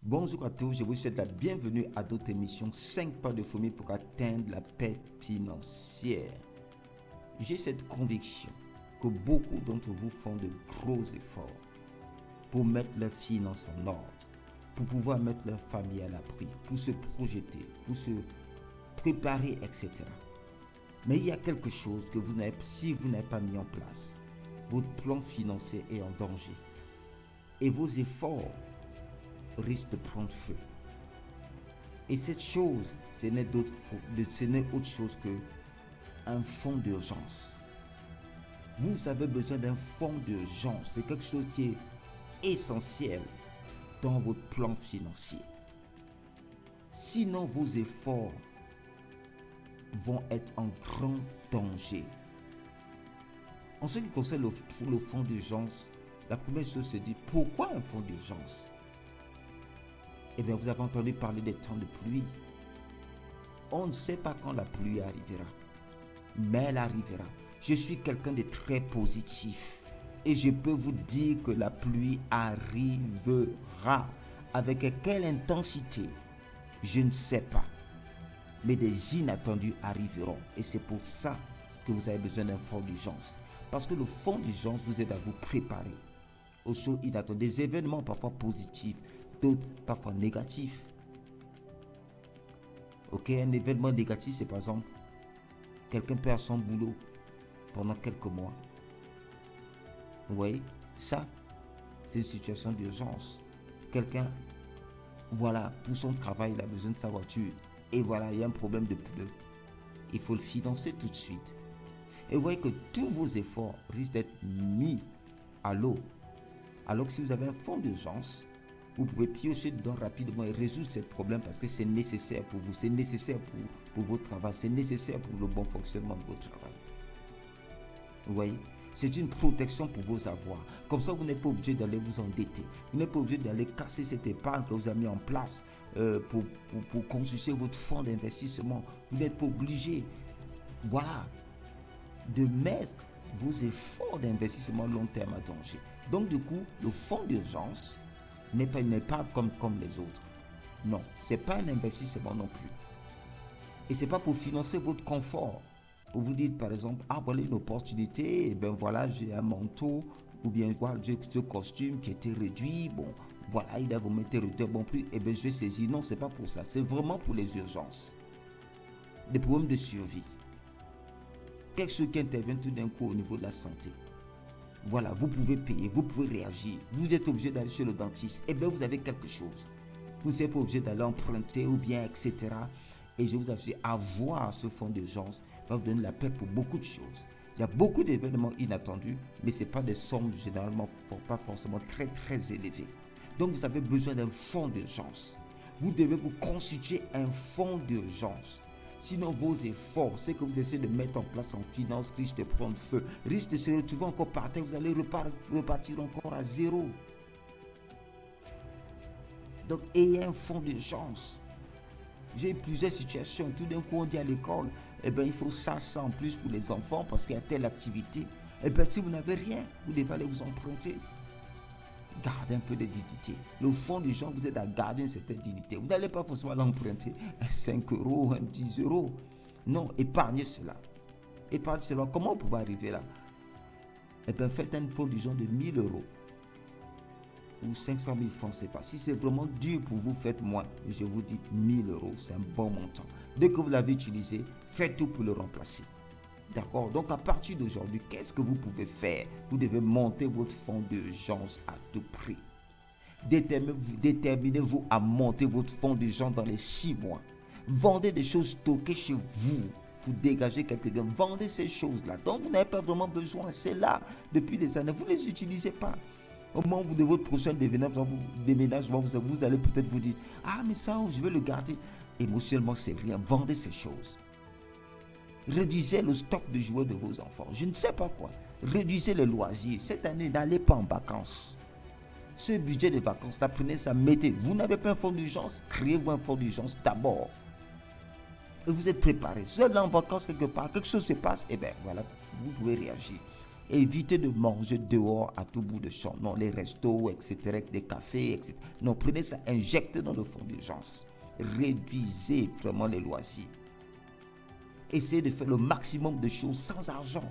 Bonjour à tous, je vous souhaite la bienvenue à notre émission 5 pas de fourmi pour atteindre la paix financière. J'ai cette conviction que beaucoup d'entre vous font de gros efforts pour mettre leurs finances en ordre, pour pouvoir mettre leur famille à l'abri, pour se projeter, pour se préparer, etc. Mais il y a quelque chose que si vous n'avez pas mis en place, votre plan financier est en danger et vos efforts risquent de prendre feu. Et cette chose, ce n'est autre chose qu'un fonds d'urgence. Vous avez besoin d'un fonds d'urgence. C'est quelque chose qui est essentiel dans votre plan financier. Sinon, vos efforts vont être en grand danger. En ce qui concerne le fonds d'urgence, la première chose se dit, pourquoi un fonds d'urgence? Eh bien, vous avez entendu parler des temps de pluie. On ne sait pas quand la pluie arrivera, mais elle arrivera. Je suis quelqu'un de très positif et je peux vous dire que la pluie arrivera. Avec quelle intensité? Je ne sais pas. Mais des inattendus arriveront et c'est pour ça que vous avez besoin d'un fonds d'urgence. Parce que le fonds d'urgence vous aide à vous préparer aux choses inattendues, des événements parfois positifs, d'autres parfois négatifs. Ok, un événement négatif, c'est par exemple quelqu'un perd son boulot pendant quelques mois. Vous voyez, ça, c'est une situation d'urgence. Quelqu'un, voilà, pour son travail, il a besoin de sa voiture. Et voilà, il y a un problème de pneu. Il faut le financer tout de suite. Et vous voyez que tous vos efforts risquent d'être mis à l'eau. Alors que si vous avez un fonds d'urgence, vous pouvez piocher dedans rapidement et résoudre ces problèmes parce que c'est nécessaire pour vous, c'est nécessaire pour votre travail, c'est nécessaire pour le bon fonctionnement de votre travail. Vous voyez, c'est une protection pour vos avoirs. Comme ça, vous n'êtes pas obligé d'aller vous endetter. Vous n'êtes pas obligé d'aller casser cette épargne que vous avez mis en place pour constituer votre fonds d'investissement. Vous n'êtes pas obligé, voilà, de mettre vos efforts d'investissement long terme à danger. Donc, du coup, le fonds d'urgence n'est pas comme les autres. Non, ce n'est pas un investissement non plus. Et ce n'est pas pour financer votre confort. Pour vous dire par exemple, ah voilà une opportunité, et ben voilà j'ai un manteau, ou bien voilà j'ai ce costume qui était réduit, bon voilà il a vraiment été réduit, bon plus, et ben je vais saisir. Non, c'est pas pour ça, c'est vraiment pour les urgences, des problèmes de survie, quelque chose qui intervient tout d'un coup au niveau de la santé. Voilà, vous pouvez payer, vous pouvez réagir. Vous êtes obligé d'aller chez le dentiste, et bien vous avez quelque chose. Vous n'êtes pas obligé d'aller emprunter ou bien etc. Et je vous assure, avoir ce fonds d'urgence va vous donner la paix pour beaucoup de choses. Il y a beaucoup d'événements inattendus, mais ce n'est pas des sommes généralement pas forcément très très élevées. Donc vous avez besoin d'un fonds d'urgence. Vous devez vous constituer un fonds d'urgence. Sinon, vos efforts, c'est que vous essayez de mettre en place en finance, risque de prendre feu, risque de se retrouver encore par terre, vous allez repartir encore à zéro. Donc, ayez un fonds d'urgence. J'ai eu plusieurs situations. Tout d'un coup, on dit à l'école, eh bien, il faut ça en plus pour les enfants parce qu'il y a telle activité. Eh bien, si vous n'avez rien, vous devez aller vous emprunter. Gardez un peu de dignité. Le fonds d'urgence vous aide à garder une certaine dignité. Vous n'allez pas forcément l'emprunter à 5 euros, 10 euros. Non, épargnez cela. Épargnez cela. Comment vous pouvez arriver là? Eh bien, faites un fonds d'urgence de 1000 euros ou 500 000 francs, c'est pas. Si c'est vraiment dur pour vous, faites moins. Je vous dis 1000 euros, c'est un bon montant. Dès que vous l'avez utilisé, faites tout pour le remplacer. D'accord? Donc à partir d'aujourd'hui, qu'est-ce que vous pouvez faire? Vous devez monter votre fonds d'urgence à tout prix. Déterminez-vous à monter votre fonds d'urgence dans les 6 mois. Vendez des choses stockées chez vous pour dégager quelques gains. Vendez ces choses-là dont vous n'avez pas vraiment besoin. C'est là depuis des années. Vous ne les utilisez pas. Au moment de votre prochain déménagement, vous allez peut-être vous dire, ah mais ça, je vais le garder. Émotionnellement, c'est rien. Vendez ces choses. Réduisez le stock de jouets de vos enfants. Je ne sais pas quoi. Réduisez les loisirs. Cette année, n'allez pas en vacances. Ce budget de vacances, prenez ça, mettez. Vous n'avez pas un fonds d'urgence, créez-vous un fonds d'urgence d'abord. Et vous êtes préparé. Vous êtes là en vacances quelque part, quelque chose se passe, et bien voilà, vous pouvez réagir. Évitez de manger dehors à tout bout de champ. Non, les restos, etc., des cafés, etc. Non, prenez ça, injectez dans le fonds d'urgence. Réduisez vraiment les loisirs. Essayez de faire le maximum de choses sans argent.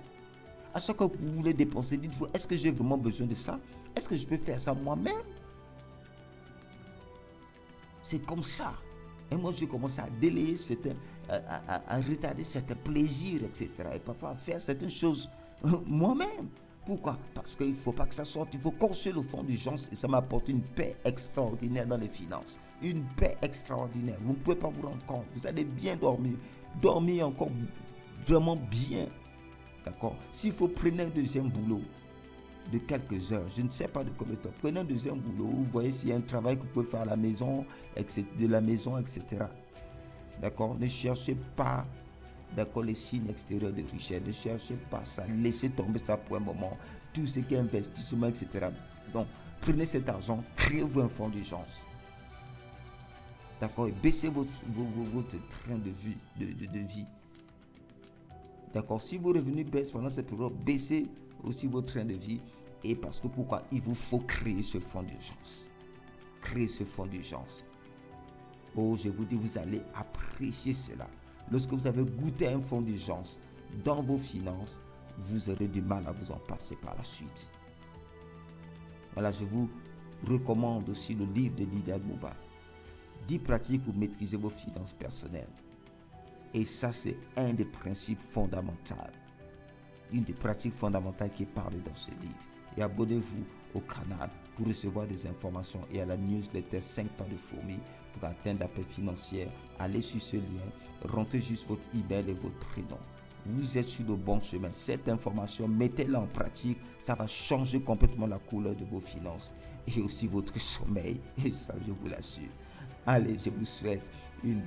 À chaque fois que vous voulez dépenser, dites-vous, est-ce que j'ai vraiment besoin de ça? Est-ce que je peux faire ça moi-même? C'est comme ça. Et moi, je commence à délayer à retarder certains plaisirs, etc. Et parfois à faire certaines choses moi-même. Pourquoi? Parce qu'il ne faut pas que ça sorte. Il faut construire le fonds d'urgence et ça m'apporte une paix extraordinaire dans les finances. Une paix extraordinaire. Vous ne pouvez pas vous rendre compte. Vous allez bien dormir. Dormir encore vraiment bien. D'accord? S'il faut prendre un deuxième boulot de quelques heures, je ne sais pas de combien de temps, prenez un deuxième boulot, vous voyez s'il y a un travail que vous pouvez faire à la maison, de la maison, etc. D'accord? Ne cherchez pas, d'accord, les signes extérieurs de richesse, ne cherchez pas ça, laissez tomber ça pour un moment, tout ce qui est investissement, etc. Donc, prenez cet argent, créez-vous un fonds d'urgence. D'accord? Et baissez votre train de vie. D'accord? Si vos revenus baissent pendant cette période, baissez aussi votre train de vie. Et parce que pourquoi? Il vous faut créer ce fonds d'urgence. Créer ce fonds d'urgence. Oh, je vous dis, vous allez apprécier cela. Lorsque vous avez goûté un fonds d'urgence dans vos finances, vous aurez du mal à vous en passer par la suite. Voilà, je vous recommande aussi le livre de Didier Mouba. 10 pratiques pour maîtriser vos finances personnelles. Et ça, c'est un des principes fondamentaux. Une des pratiques fondamentales qui est parlée dans ce livre. Et abonnez-vous au canal pour recevoir des informations et à la newsletter 5 pas de fourmi pour atteindre la paix financière. Allez sur ce lien, rentrez juste votre email et votre prénom. Vous êtes sur le bon chemin. Cette information, mettez-la en pratique. Ça va changer complètement la couleur de vos finances et aussi votre sommeil. Et ça, je vous l'assure. Allez, je vous souhaite une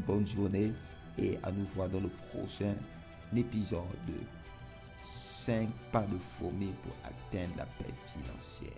bonne journée et à nous voir dans le prochain épisode de 5 pas de fourmi pour atteindre la paix financière.